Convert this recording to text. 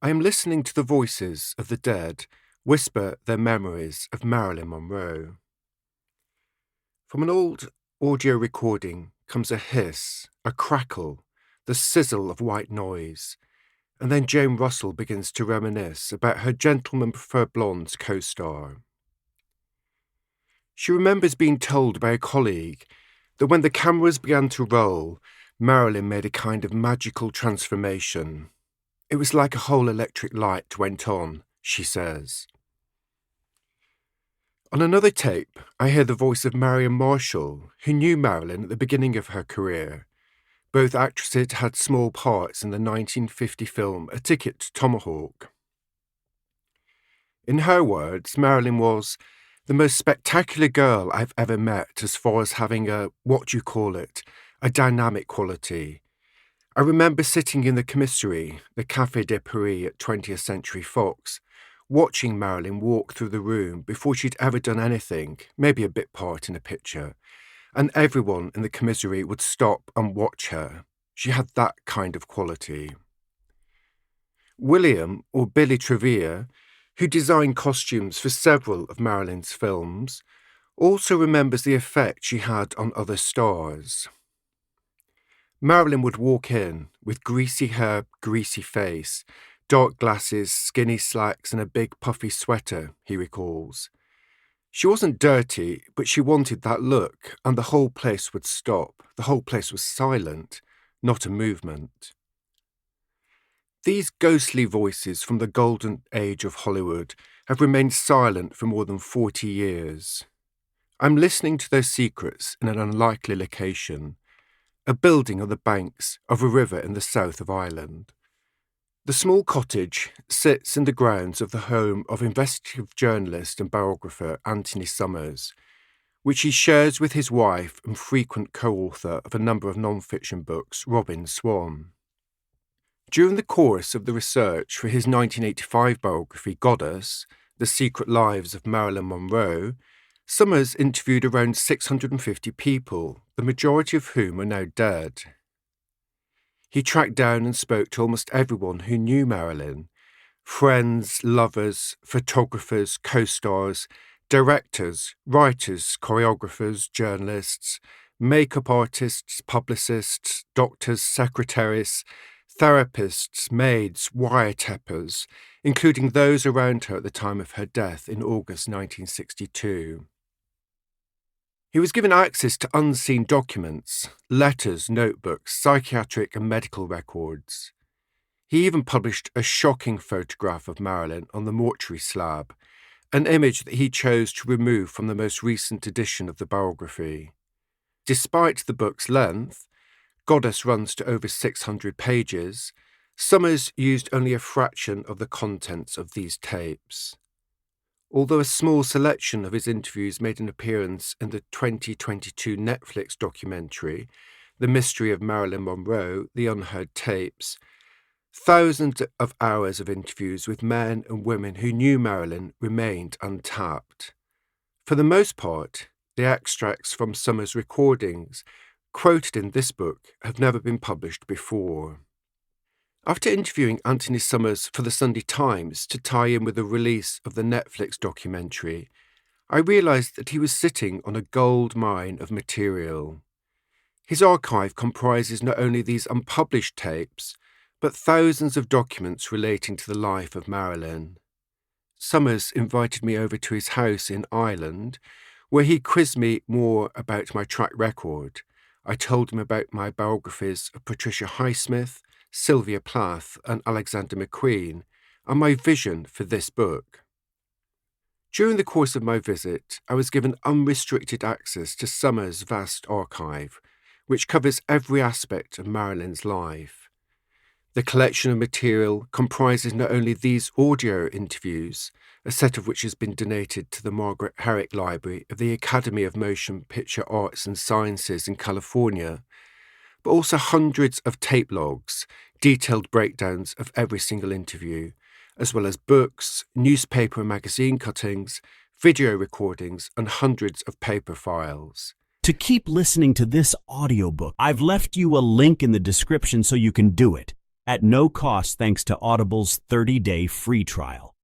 I am listening to the voices of the dead whisper their memories of Marilyn Monroe. From an old audio recording comes a hiss, a crackle, the sizzle of white noise, and then Jane Russell begins to reminisce about her Gentlemen Prefer Blondes co-star. She remembers being told by a colleague that when the cameras began to roll, Marilyn made a kind of magical transformation. It was like a whole electric light went on, she says. On another tape, I hear the voice of Marion Marshall, who knew Marilyn at the beginning of her career. Both actresses had small parts in the 1950 film A Ticket to Tomahawk. In her words, Marilyn was the most spectacular girl I've ever met as far as having a dynamic quality. I remember sitting in the commissary, the Café de Paris at 20th Century Fox, watching Marilyn walk through the room before she'd ever done anything, maybe a bit part in a picture, and everyone in the commissary would stop and watch her. She had that kind of quality. William, or Billy Trevere, who designed costumes for several of Marilyn's films, also remembers the effect she had on other stars. Marilyn would walk in with greasy hair, greasy face, dark glasses, skinny slacks, and a big puffy sweater, he recalls. She wasn't dirty, but she wanted that look, and the whole place would stop. The whole place was silent, not a movement. These ghostly voices from the golden age of Hollywood have remained silent for more than 40 years. I'm listening to their secrets in an unlikely location, a building on the banks of a river in the south of Ireland. The small cottage sits in the grounds of the home of investigative journalist and biographer Anthony Summers, which he shares with his wife and frequent co-author of a number of non-fiction books, Robin Swan. During the course of the research for his 1985 biography Goddess, The Secret Lives of Marilyn Monroe, Summers interviewed around 650 people, the majority of whom are now dead. He tracked down and spoke to almost everyone who knew Marilyn: friends, lovers, photographers, co-stars, directors, writers, choreographers, journalists, makeup artists, publicists, doctors, secretaries, therapists, maids, wiretappers, including those around her at the time of her death in August 1962. He was given access to unseen documents, letters, notebooks, psychiatric and medical records. He even published a shocking photograph of Marilyn on the mortuary slab, an image that he chose to remove from the most recent edition of the biography. Despite the book's length, Goddess runs to over 600 pages, Summers used only a fraction of the contents of these tapes. Although a small selection of his interviews made an appearance in the 2022 Netflix documentary, The Mystery of Marilyn Monroe, The Unheard Tapes, thousands of hours of interviews with men and women who knew Marilyn remained untapped. For the most part, the extracts from Summers' recordings quoted in this book have never been published before. After interviewing Anthony Summers for the Sunday Times to tie in with the release of the Netflix documentary, I realised that he was sitting on a gold mine of material. His archive comprises not only these unpublished tapes, but thousands of documents relating to the life of Marilyn. Summers invited me over to his house in Ireland, where he quizzed me more about my track record. I told him about my biographies of Patricia Highsmith, Sylvia Plath and Alexander McQueen, and my vision for this book. During the course of my visit, I was given unrestricted access to Summers' vast archive, which covers every aspect of Marilyn's life. The collection of material comprises not only these audio interviews, a set of which has been donated to the Margaret Herrick Library of the Academy of Motion Picture Arts and Sciences in California, but also hundreds of tape logs, detailed breakdowns of every single interview, as well as books, newspaper and magazine cuttings, video recordings, and hundreds of paper files. To keep listening to this audiobook, I've left you a link in the description so you can do it. at no cost thanks to Audible's 30-day free trial.